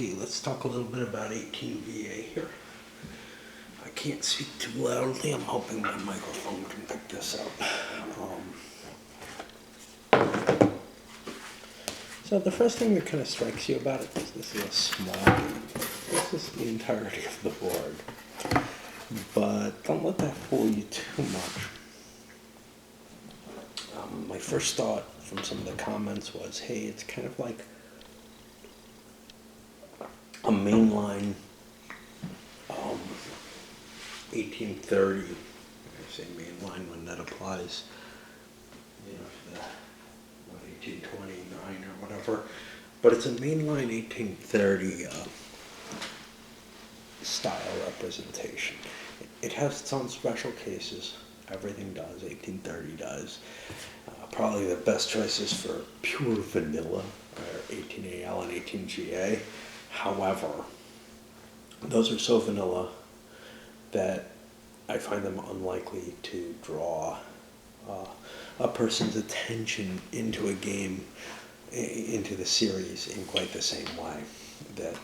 Okay, let's talk a little bit about 18VA here. I can't speak too loudly. I'm hoping my microphone can pick this up. So the first thing that kind of strikes you about it is this is a small game. This is the entirety of the board. But don't let that fool you too much. My first thought from some of the comments was, hey, it's kind of like a mainline 1830. I say mainline when that applies, you know, to the 1829 or whatever. But it's a mainline 1830 style representation. It has its own special cases. Everything does. 1830 does. Probably the best choices for pure vanilla are 18AL and 18GA. However, those are so vanilla that I find them unlikely to draw a person's attention into a game, into the series in quite the same way that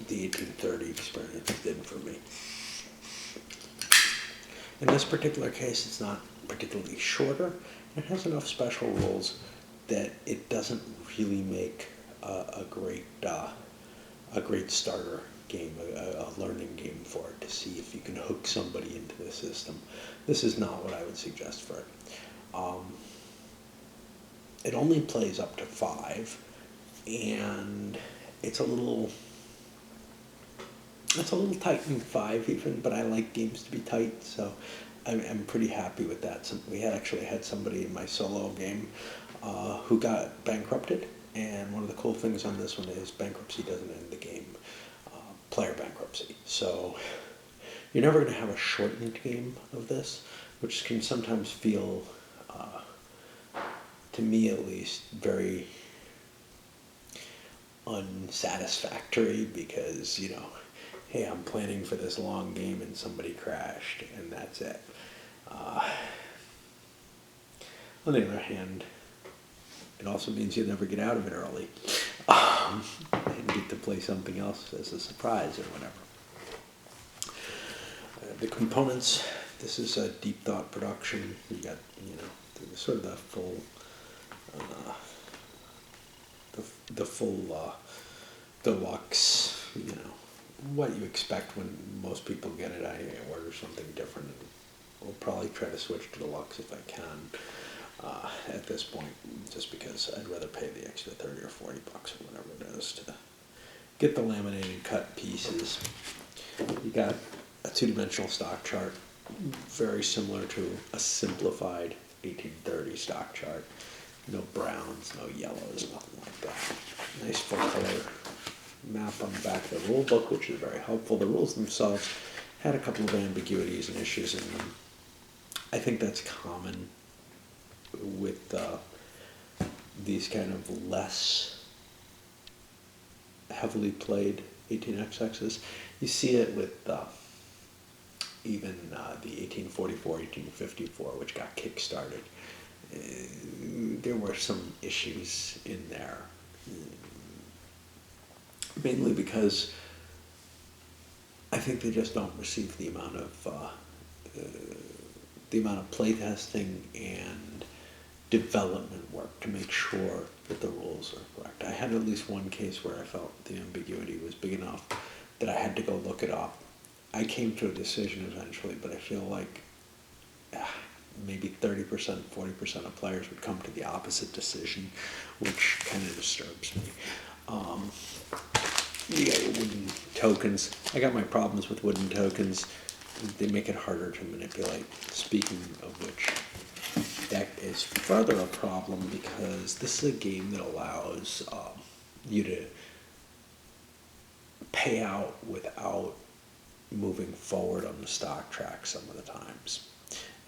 the 1830 experience did for me. In this particular case, it's not particularly shorter. It has enough special rules that it doesn't really make a great starter game, a learning game for it to see if you can hook somebody into the system. This is not what I would suggest for it. It only plays up to 5, and it's a little tight in 5 even, but I like games to be tight, so I'm pretty happy with that. We actually had somebody in my solo game who got bankrupted, and one of the cool things on this one is bankruptcy doesn't end the game, player bankruptcy. So you're never going to have a shortened game of this, which can sometimes feel, to me at least, very unsatisfactory because, you know, hey, I'm planning for this long game and somebody crashed and that's it. On the other hand, it also means you never get out of it early and get to play something else as a surprise or whatever. The components, this is a deep thought production. You got, you know, sort of the full, deluxe, you know, what you expect when most people get it. I order something different. I'll probably try to switch to deluxe if I can at this point, just because I'd rather pay the extra 30 or 40 bucks or whatever it is to get the laminated cut pieces. You got a two-dimensional stock chart, very similar to a simplified 1830 stock chart. No browns, no yellows, nothing like that. Nice full color map on the back of the rule book, which is very helpful. The rules themselves had a couple of ambiguities and issues in them. I think that's common with these kind of less heavily played 18xx's. You see it with even the 1844, 1854, which got kickstarted. There were some issues in there, mainly because I think they just don't receive the amount of playtesting and development work to make sure that the rules are correct. I had at least one case where I felt the ambiguity was big enough that I had to go look it up. I came to a decision eventually, but I feel like maybe 30%, 40% of players would come to the opposite decision, which kind of disturbs me. You got your wooden tokens. I got my problems with wooden tokens. They make it harder to manipulate. Speaking of which, that is further a problem because this is a game that allows you to pay out without moving forward on the stock track some of the times.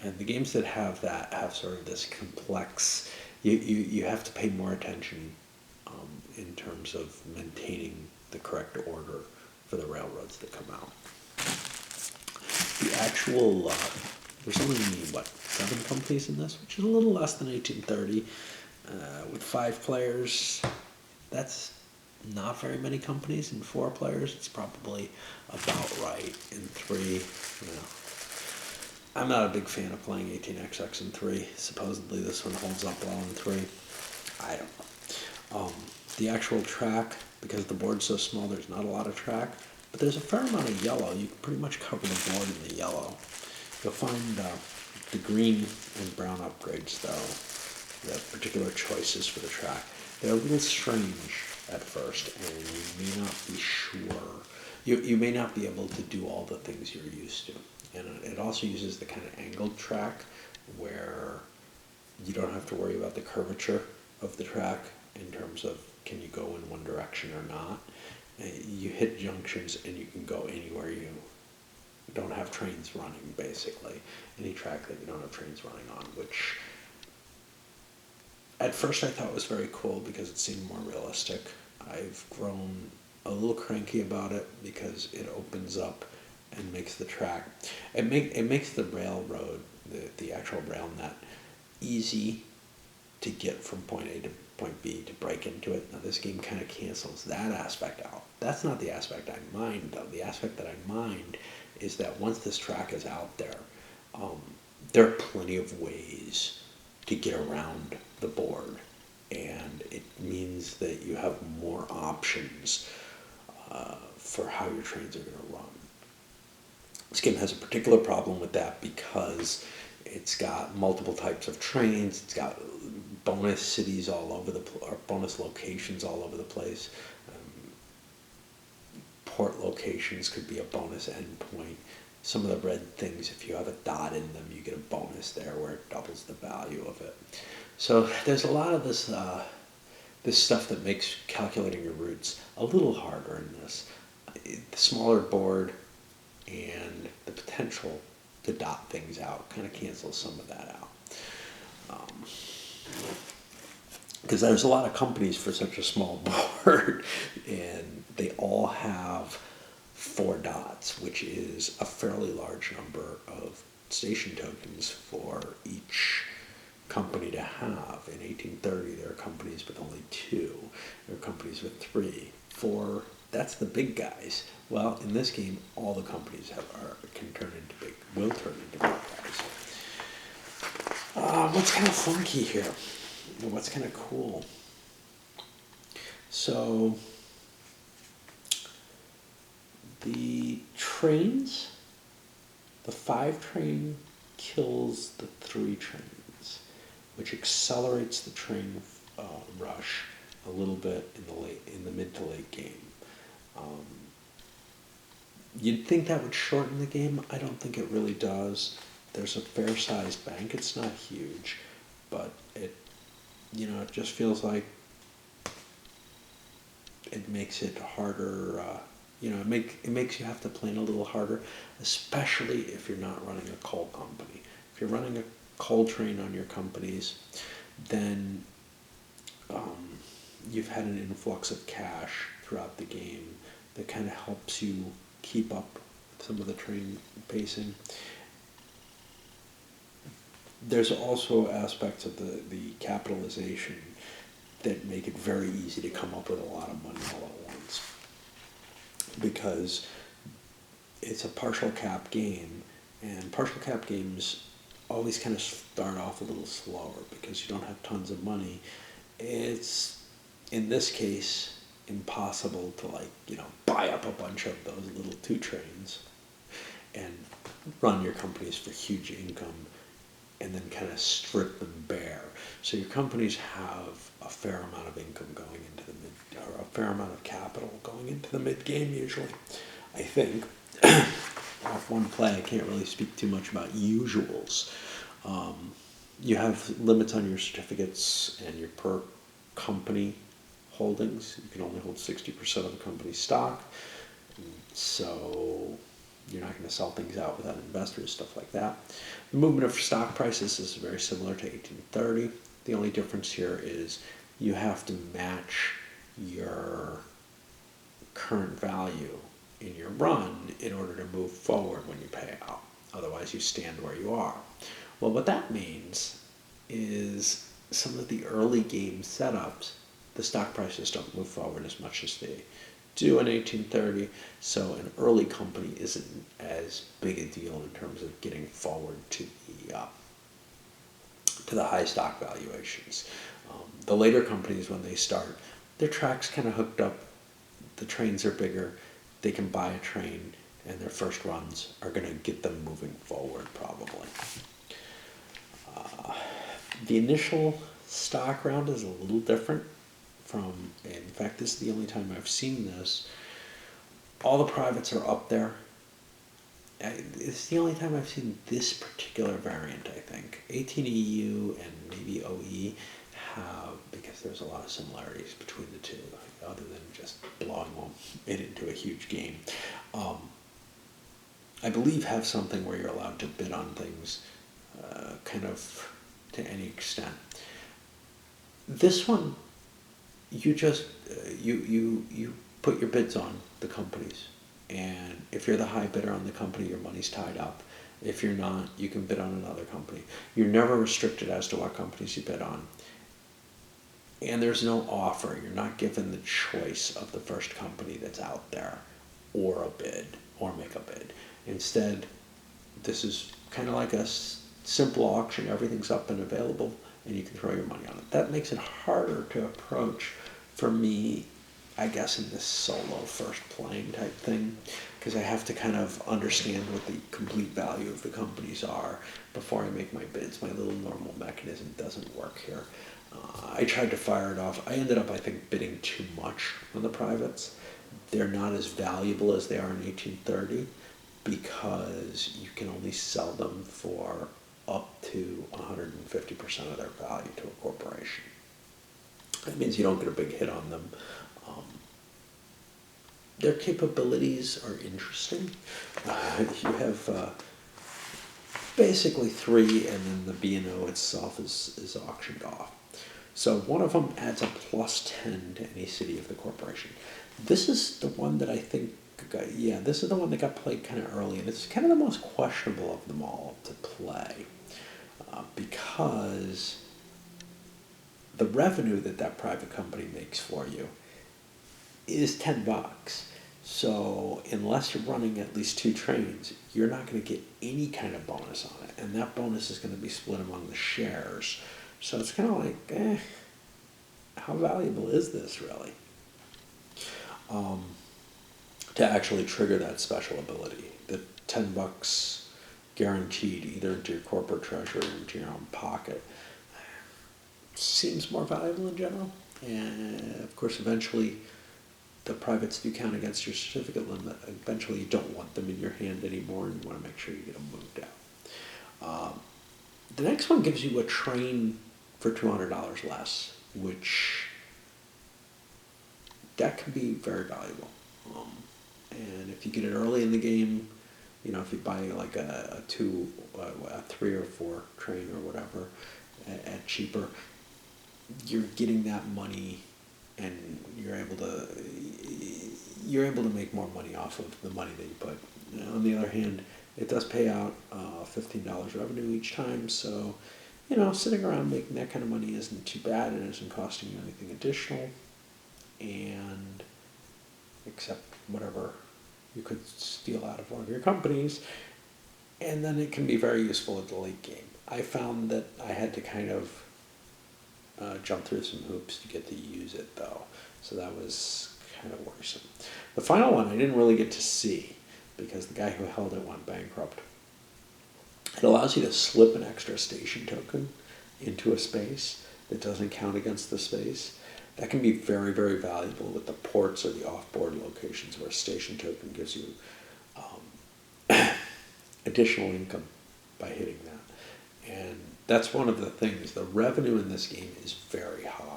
And the games that have that have sort of this complex, you have to pay more attention in terms of maintaining the correct order for the railroads that come out. The actual, there's only, 7 companies in this, which is a little less than 1830. With 5 players, that's not very many companies. In 4 players, it's probably about right. In 3, I'm not a big fan of playing 18xx in 3. Supposedly this one holds up well in 3. I don't know. The actual track, because the board's so small, there's not a lot of track, but there's a fair amount of yellow. You can pretty much cover the board in the yellow. You'll find the green and brown upgrades, though, the particular choices for the track. They're a little strange at first, and you may not be sure. You may not be able to do all the things you're used to. And it also uses the kind of angled track where you don't have to worry about the curvature of the track in terms of can you go in one direction or not. You hit junctions and you can go anywhere you don't have trains running, basically. Any track that you don't have trains running on, which at first I thought was very cool because it seemed more realistic. I've grown a little cranky about it because it opens up and makes the track, it makes the railroad, the actual rail net, easy to get from point A to point B to break into it. Now this game kind of cancels that aspect out. That's not the aspect I mind, though. The aspect that I mind is that once this track is out there, there are plenty of ways to get around the board, and it means that you have more options for how your trains are going to run. This game has a particular problem with that because it's got multiple types of trains. It's got bonus cities all over or bonus locations all over the place. Port locations could be a bonus endpoint. Some of the red things, if you have a dot in them, you get a bonus there where it doubles the value of it. So there's a lot of this this stuff that makes calculating your routes a little harder in this. The smaller board and the potential to dot things out kind of cancels some of that out. Because there's a lot of companies for such a small board, and they all have 4 dots, which is a fairly large number of station tokens for each company to have. In 1830, there are companies with only 2. There are companies with 3, 4. That's the big guys. Well, in this game, all the companies will turn into big guys. What's kind of funky here? What's kind of cool? So, the trains, the 5 train kills the 3 trains, which accelerates the train rush a little bit in the mid to late game. You'd think that would shorten the game. I don't think it really does. There's a fair-sized bank. It's not huge, but it just feels like it makes it harder. It makes you have to plan a little harder, especially if you're not running a coal company. If you're running a coal train on your companies, then you've had an influx of cash throughout the game that kind of helps you keep up some of the train pacing. There's also aspects of the capitalization that make it very easy to come up with a lot of money all at once, because it's a partial cap game, and partial cap games always kind of start off a little slower because you don't have tons of money. It's, in this case, impossible to buy up a bunch of those little 2 trains and run your companies for huge income and then kind of strip them bare. So your companies have a fair amount of income going into or a fair amount of capital going into the mid-game usually, I think. Off one play, I can't really speak too much about usuals. You have limits on your certificates and your per company holdings. You can only hold 60% of the company's stock, so you're not going to sell things out without investors, stuff like that. The movement of stock prices is very similar to 1830. The only difference here is you have to match your current value in your run in order to move forward when you pay out. Otherwise, you stand where you are. Well, what that means is some of the early game setups, the stock prices don't move forward as much as they do in 1830, so an early company isn't as big a deal in terms of getting forward to the high stock valuations. The later companies, when they start, their track's kind of hooked up, the trains are bigger, they can buy a train, and their first runs are going to get them moving forward probably. The initial stock round is a little different in fact, this is the only time I've seen this. All the privates are up there. It's the only time I've seen this particular variant, I think. 18EU and maybe OE have, because there's a lot of similarities between the two, other than just blowing it into a huge game. I believe have something where you're allowed to bid on things kind of to any extent. This one, you just you put your bids on the companies, and if you're the high bidder on the company, your money's tied up. If you're not, you can bid on another company. You're never restricted as to what companies you bid on, and there's no offer. You're not given the choice of the first company that's out there, or a bid, or make a bid. Instead, this is kind of like a simple auction. Everything's up and available, and you can throw your money on it. That makes it harder to approach for me, I guess, in this solo first playing type thing, because I have to kind of understand what the complete value of the companies are before I make my bids. My little normal mechanism doesn't work here. I tried to fire it off. I ended up, I think, bidding too much on the privates. They're not as valuable as they are in 1830 because you can only sell them for up to 150% of their value to a corporation. That means you don't get a big hit on them. Their capabilities are interesting. You have basically three, and then the B&O itself is auctioned off. So one of them adds a +10 to any city of the corporation. This is the one that I think, this is the one that got played kind of early, and it's kind of the most questionable of them all to play. Because the revenue that private company makes for you is $10. So unless you're running at least 2 trains, you're not going to get any kind of bonus on it, and that bonus is going to be split among the shares. So it's kind of like, how valuable is this really? To actually trigger that special ability, the $10 guaranteed either into your corporate treasury or into your own pocket, seems more valuable in general. And of course, eventually, the privates do count against your certificate limit. Eventually, you don't want them in your hand anymore, and you want to make sure you get them moved out. The next one gives you a train for $200 less, which that can be very valuable. And if you get it early in the game, if you buy like a 3 or 4 train or whatever at cheaper, you're getting that money, and you're able to make more money off of the money that you put. On the other hand, it does pay out $15 revenue each time, so sitting around making that kind of money isn't too bad. It isn't costing you anything additional, and except whatever you could steal out of one of your companies, and then it can be very useful at the late game. I found that I had to kind of jump through some hoops to get to use it, though, so that was kind of worrisome. The final one I didn't really get to see because the guy who held it went bankrupt. It allows you to slip an extra station token into a space that doesn't count against the space. That can be very, very valuable with the ports or the off-board locations where a station token gives you additional income by hitting that. And that's one of the things. The revenue in this game is very high.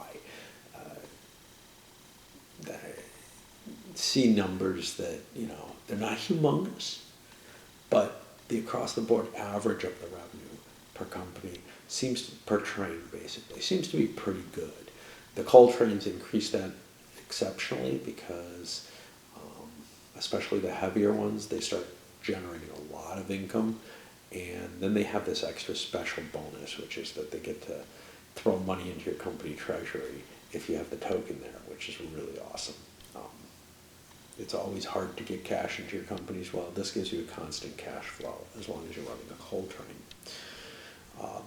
See numbers that, they're not humongous, but the across-the-board average of the revenue per company per train basically, seems to be pretty good. The coal trains increase that exceptionally because, especially the heavier ones, they start generating a lot of income, and then they have this extra special bonus, which is that they get to throw money into your company treasury if you have the token there, which is really awesome. It's always hard to get cash into your companies. Well, this gives you a constant cash flow as long as you're running a coal train.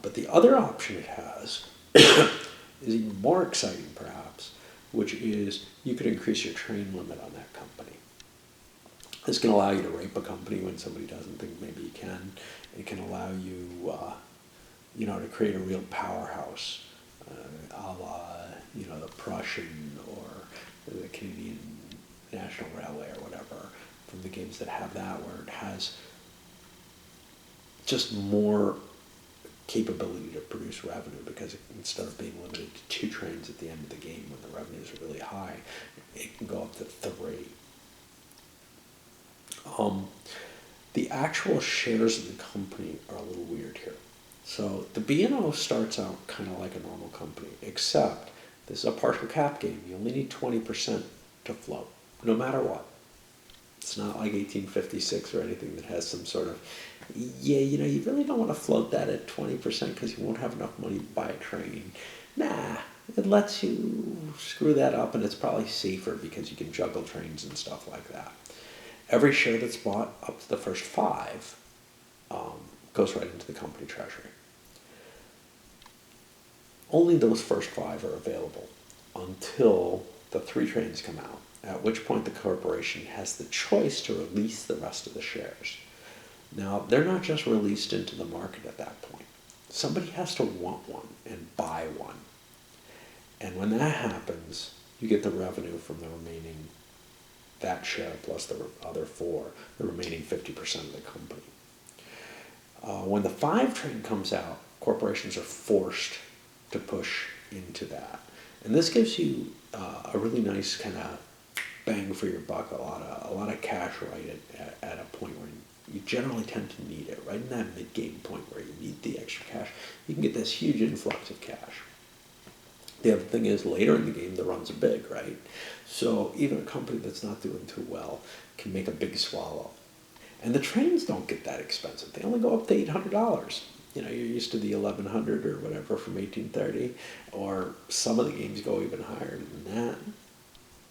But the other option it has is even more exciting, perhaps, which is you could increase your train limit on that company. This can allow you to rape a company when somebody doesn't think maybe you can. It can allow you, to create a real powerhouse, a la, the Prussian or the Canadian National Railway or whatever, from the games that have that, where it has just more capability to produce revenue, because instead of being limited to 2 trains at the end of the game when the revenues are really high, it can go up to 3. The actual shares of the company are a little weird here. So the B&O starts out kind of like a normal company, except this is a partial cap game. You only need 20% to float, no matter what. It's not like 1856 or anything that has some sort of, you really don't want to float that at 20% because you won't have enough money to buy a train. Nah, it lets you screw that up, and it's probably safer because you can juggle trains and stuff like that. Every share that's bought up to the first 5 goes right into the company treasury. Only those first 5 are available until the 3 trains come out, at which point the corporation has the choice to release the rest of the shares. Now, they're not just released into the market at that point. Somebody has to want one and buy one. And when that happens, you get the revenue from the remaining, that share plus the other 4, the remaining 50% of the company. When the 5 train comes out, corporations are forced to push into that. And this gives you a really nice kind of bang for your buck, a lot of cash right at a point where you generally tend to need it, right in that mid-game point where you need the extra cash. You can get this huge influx of cash. The other thing is, later in the game, the runs are big, right? So even a company that's not doing too well can make a big swallow. And the trains don't get that expensive. They only go up to $800. You're used to the 1100 or whatever from 1830, or some of the games go even higher than that.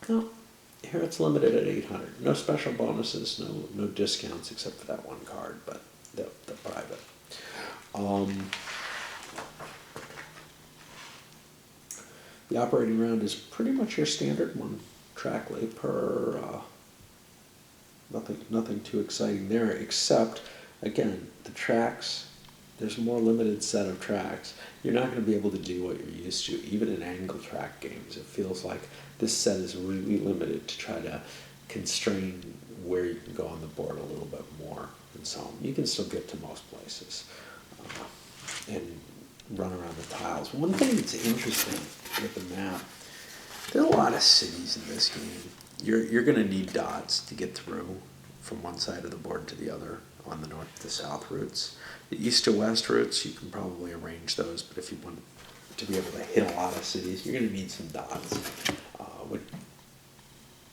No, here it's limited at 800. No special bonuses, no discounts except for that one card, but the private. The operating round is pretty much your standard one track lay per. Nothing too exciting there, except, again, the tracks. There's a more limited set of tracks. You're not going to be able to do what you're used to, even in angle track games. It feels like this set is really limited to try to constrain where you can go on the board a little bit more. And so you can still get to most places and run around the tiles. One thing that's interesting with the map, there are a lot of cities in this game. You're going to need dots to get through from one side of the board to the other on the north to south routes. The east to west routes, you can probably arrange those, but if you want to be able to hit a lot of cities, you're going to need some dots, which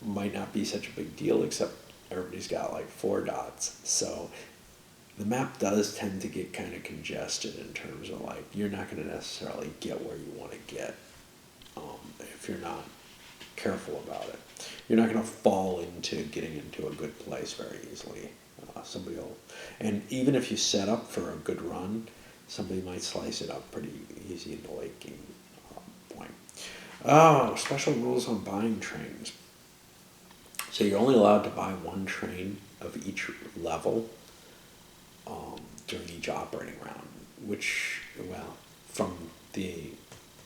might not be such a big deal, except everybody's got like 4 dots. So the map does tend to get kind of congested in terms of like, you're not going to necessarily get where you want to get if you're not careful about it. You're not going to fall into getting into a good place very easily. Somebody will, and even if you set up for a good run, somebody might slice it up pretty easy in the late game point. Oh, special rules on buying trains. So you're only allowed to buy 1 train of each level during each operating round, which, well, from the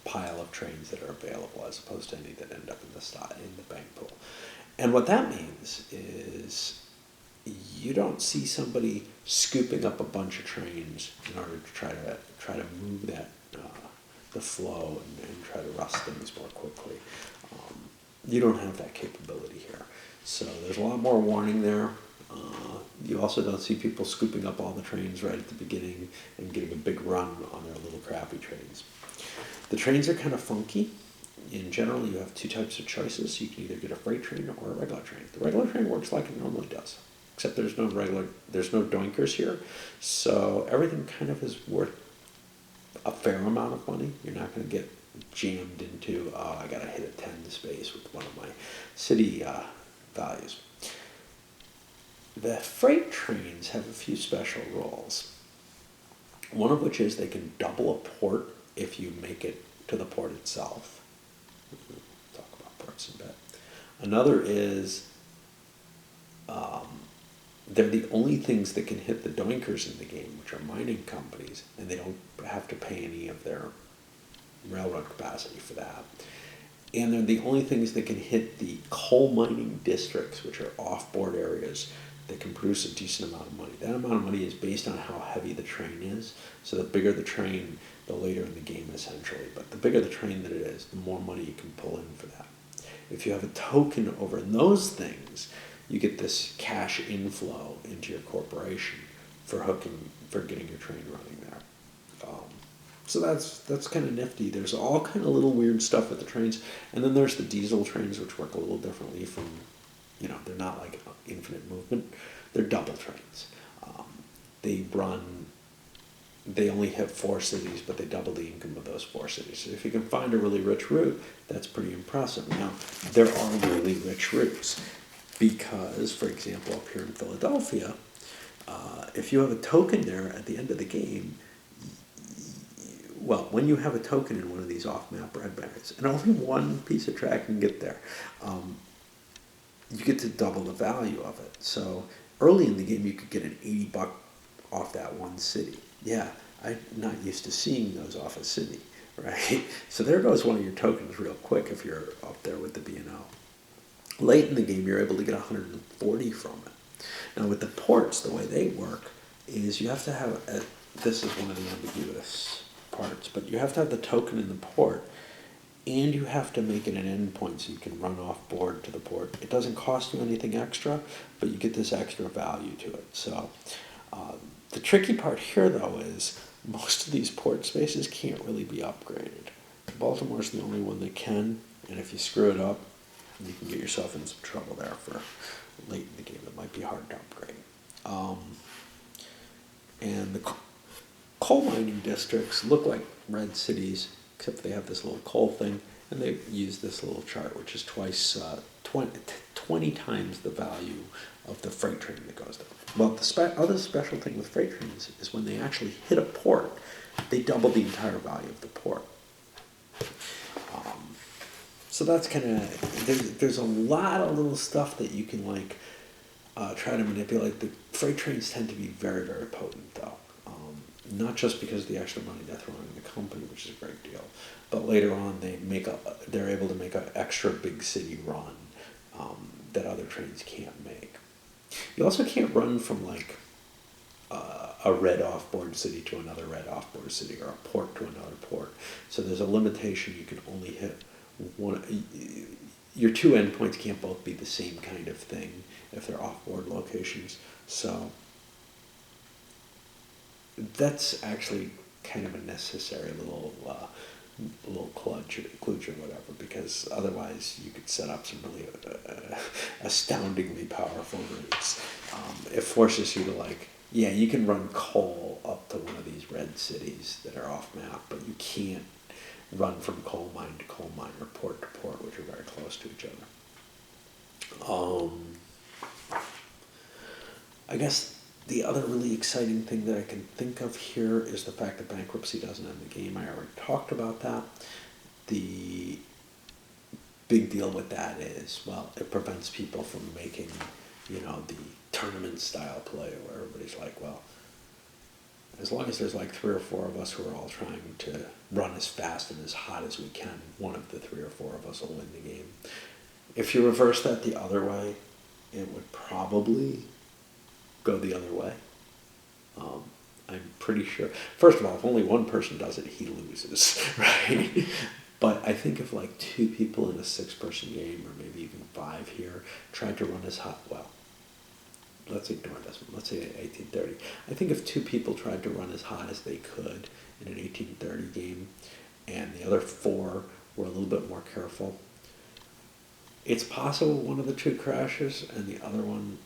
pile of trains that are available, as opposed to any that end up in the bank pool. And what that means is you don't see somebody scooping up a bunch of trains in order to try to move that the flow and try to rust things more quickly. You don't have that capability here, so there's a lot more warning there. You also don't see people scooping up all the trains right at the beginning and getting a big run on their little crappy trains. The trains are kind of funky. In general, you have 2 types of choices. You can either get a freight train or a regular train. The regular train works like it normally does, except there's no doinkers here, so everything kind of is worth a fair amount of money. You're not going to get jammed into, oh, I gotta hit a 10 space with one of my city values. The freight trains have a few special rules. One of which is they can double a port if you make it to the port itself. We'll talk about ports in a bit. Another is they're the only things that can hit the doinkers in the game, which are mining companies, and they don't have to pay any of their railroad capacity for that. And they're the only things that can hit the coal mining districts, which are off-board areas that can produce a decent amount of money. That amount of money is based on how heavy the train is. So the bigger the train, the later in the game essentially. But the bigger the train that it is, the more money you can pull in for that. If you have a token over those things, you get this cash inflow into your corporation for getting your train running there. So that's kind of nifty. There's all kind of little weird stuff with the trains. And then there's the diesel trains, which work a little differently from, they're not like infinite movement. They're double trains. They only have 4 cities, but they double the income of those 4 cities. So if you can find a really rich route, that's pretty impressive. Now, there are really rich routes because, for example, up here in Philadelphia, if you have a token there at the end of the game, well, when you have a token in one of these off-map red berries, and only one piece of track can get there, you get to double the value of it. So early in the game, you could get an $80 off that one city. Yeah, I'm not used to seeing those off a city, right? So there goes one of your tokens real quick if you're up there with the B&O. Late in the game, you're able to get 140 from it. Now with the ports, the way they work is you have to have, this is one of the ambiguous parts, but you have to have the token in the port, and you have to make it an endpoint so you can run off board to the port. It doesn't cost you anything extra, but you get this extra value to it. So the tricky part here, though, is most of these port spaces can't really be upgraded. Baltimore's the only one that can, and if you screw it up, you can get yourself in some trouble there for late in the game. It might be hard to upgrade. And the coal mining districts look like red cities, except they have this little coal thing, and they use this little chart, which is 20 times the value of the freight train that goes there. Well, the other special thing with freight trains is when they actually hit a port, they double the entire value of the port. So that's kind of, there's a lot of little stuff that you can try to manipulate. The freight trains tend to be very, very potent though. Not just because of the extra money they're throwing in the company, which is a great deal, but later on they're able to make an extra big city run that other trains can't make. You also can't run from a red off-board city to another red off-board city, or a port to another port. So there's a limitation. You can only hit one. Your 2 endpoints can't both be the same kind of thing if they're off-board locations. So that's actually kind of a necessary little kludge or whatever, because otherwise you could set up some really astoundingly powerful routes. It forces you to you can run coal up to one of these red cities that are off map, but you can't run from coal mine to coal mine or port to port, which are very close to each other. I guess the other really exciting thing that I can think of here is the fact that bankruptcy doesn't end the game. I already talked about that. The big deal with that is, well, it prevents people from making, the tournament style play where everybody's like, well, as long as there's 3 or 4 of us who are all trying to run as fast and as hot as we can, one of the 3 or 4 of us will win the game. If you reverse that the other way, it would probably go the other way. I'm pretty sure. First of all, if only one person does it, he loses, right? But I think if 2 people in a 6-person game, or maybe even 5 here, tried to run as hot, well, let's ignore this one. Let's say 1830. I think if 2 people tried to run as hot as they could in an 1830 game, and the other 4 were a little bit more careful, it's possible one of the 2 crashes and the other one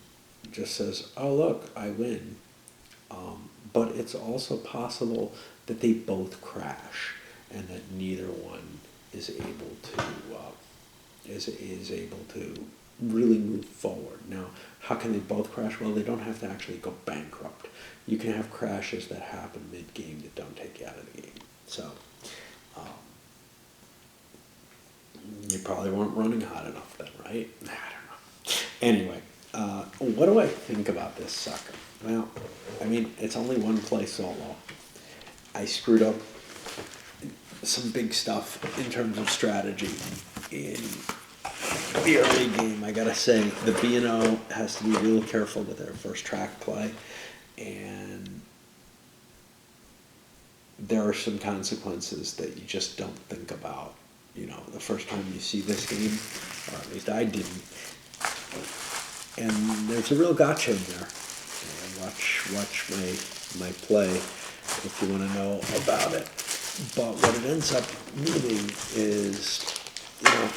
just says, oh look, I win. But it's also possible that they both crash. and that neither one is able to is able to really move forward. Now, how can they both crash? Well, they don't have to actually go bankrupt. You can have crashes that happen mid-game that don't take you out of the game. So, um, you probably weren't running hot enough then, right? I don't know. Anyway, what do I think about this sucker? Well, I mean, it's only one play solo. I screwed up some big stuff in terms of strategy in the early game. I gotta say, the B&O has to be real careful with their first track play, and there are some consequences that you just don't think about. You know, the first time you see this game, or at least I didn't, and there's a real gotcha in there. Watch my play if you want to know about it. But what it ends up meaning is, you know,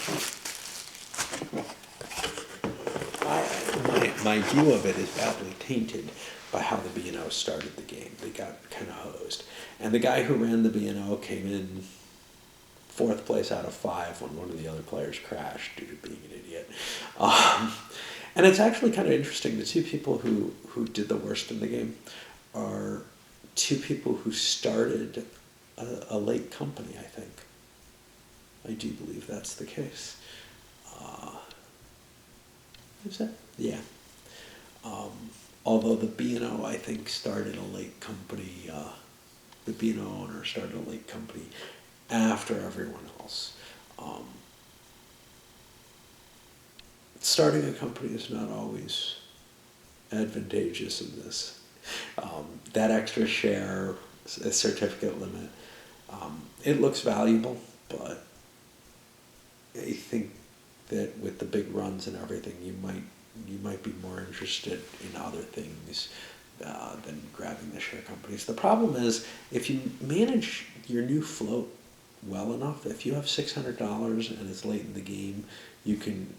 my view of it is badly tainted by how the B&O started the game. They got kind of hosed. And the guy who ran the B&O came in 4th place out of 5 when one of the other players crashed due to being an idiot. And it's actually kind of interesting. The two people who did the worst in the game are two people who started a late company, I think. I do believe that's the case. Is that? Yeah. Although the B&O, I think, started a late company, the B&O owner started a late company after everyone else. Starting a company is not always advantageous in this. That extra share, a certificate limit, it looks valuable, but I think that with the big runs and everything, you might be more interested in other things than grabbing the share companies. The problem is, if you manage your new float well enough, if you have $600 and it's late in the game, you can,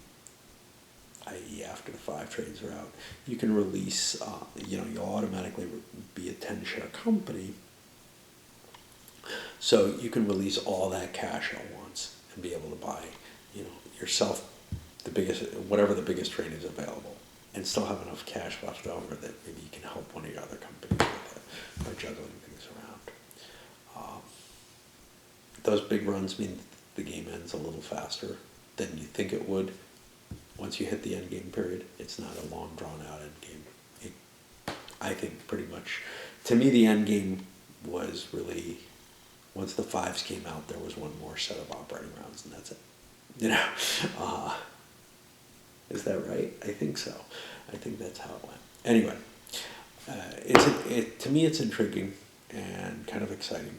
i.e. after the 5 trades are out, you can release, you'll automatically be a 10-share company, so you can release all that cash at once and be able to buy, yourself whatever the biggest trade is available, and still have enough cash left over that maybe you can help one of your other companies with it by juggling things around. Those big runs mean the game ends a little faster than you think it would. Once you hit the end game period, it's not a long drawn out end game. I think pretty much, to me, the end game was really, once the 5s came out, there was one more set of operating rounds, and that's it. Is that right? I think so. I think that's how it went. Anyway, to me, it's intriguing and kind of exciting.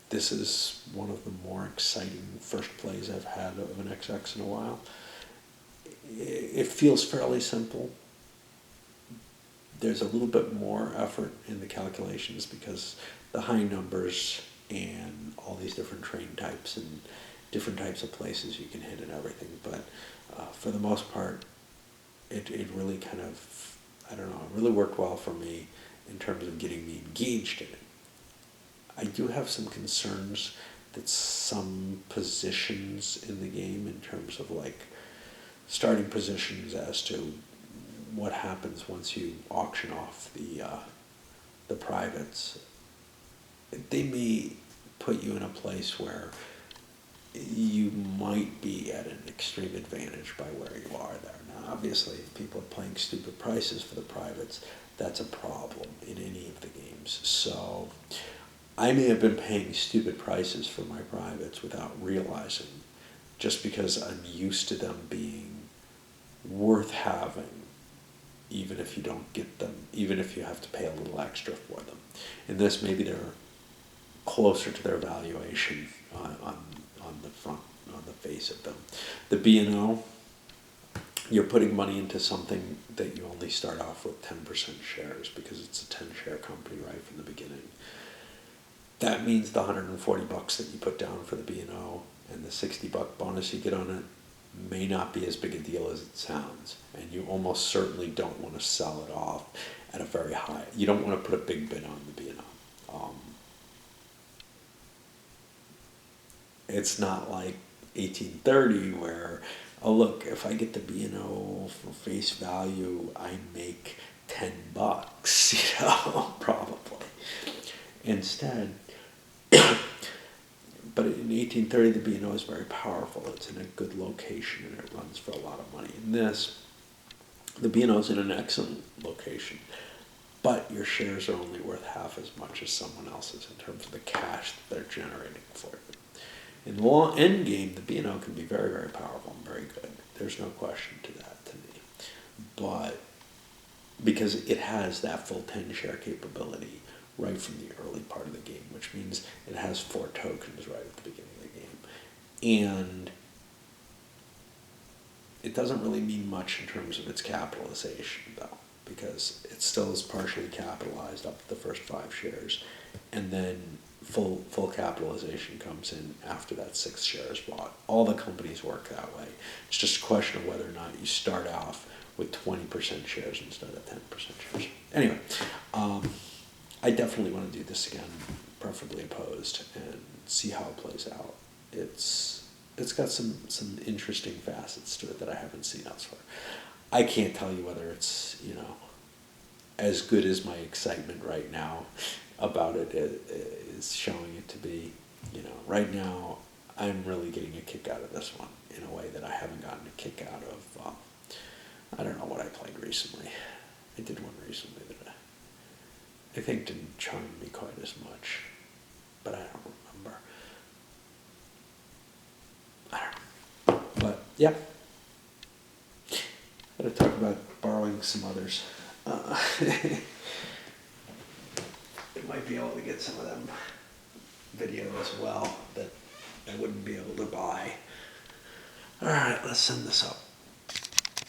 This is one of the more exciting first plays I've had of an XX in a while. It feels fairly simple. There's a little bit more effort in the calculations because the high numbers and all these different train types and different types of places you can hit and everything. But for the most part, it really kind of, it really worked well for me in terms of getting me engaged in it. I do have some concerns that some positions in the game, in terms of like starting positions as to what happens once you auction off the privates, they may put you in a place where you might be at an extreme advantage by where you are there. Now, obviously, if people are paying stupid prices for the privates, that's a problem in any of the games. So I may have been paying stupid prices for my privates without realizing, just because I'm used to them being worth having, even if you don't get them, even if you have to pay a little extra for them. In this, maybe they're closer to their valuation on the front, on the face of them. The B&O, you're putting money into something that you only start off with 10% shares because it's a 10-share company right from the beginning. That means the $140 that you put down for the B&O and the $60 bonus you get on it may not be as big a deal as it sounds, and you almost certainly don't want to sell it off at a very high. You don't want to put a big bid on the B&O. It's not like 1830 where, oh look, if I get the B&O for face value, I make $10, probably. Instead, but in 1830, the B&O is very powerful. It's in a good location and it runs for a lot of money. In this, the B&O is in an excellent location, but your shares are only worth half as much as someone else's in terms of the cash that they're generating for you. In the long end game, the B&O can be very, very powerful and very good. There's no question to that to me. But because it has that full 10 share capability right from the early part of the game, which means it has 4 tokens right at the beginning of the game. And it doesn't really mean much in terms of its capitalization, though, because it still is partially capitalized up to the first 5 shares, and then full capitalization comes in after that 6th share is bought. All the companies work that way. It's just a question of whether or not you start off with 20% shares instead of 10% shares. Anyway, I definitely want to do this again, preferably opposed, and see how it plays out. It's got some interesting facets to it that I haven't seen elsewhere. I can't tell you whether it's, as good as my excitement right now about it is showing it to be. Right now I'm really getting a kick out of this one in a way that I haven't gotten a kick out of. I don't know what I played recently. I did one recently that I think didn't charm me quite as much, but I don't remember. I don't know. But yeah, gotta talk about borrowing some others. It might be able to get some of them video as well that I wouldn't be able to buy. All right, let's send this up.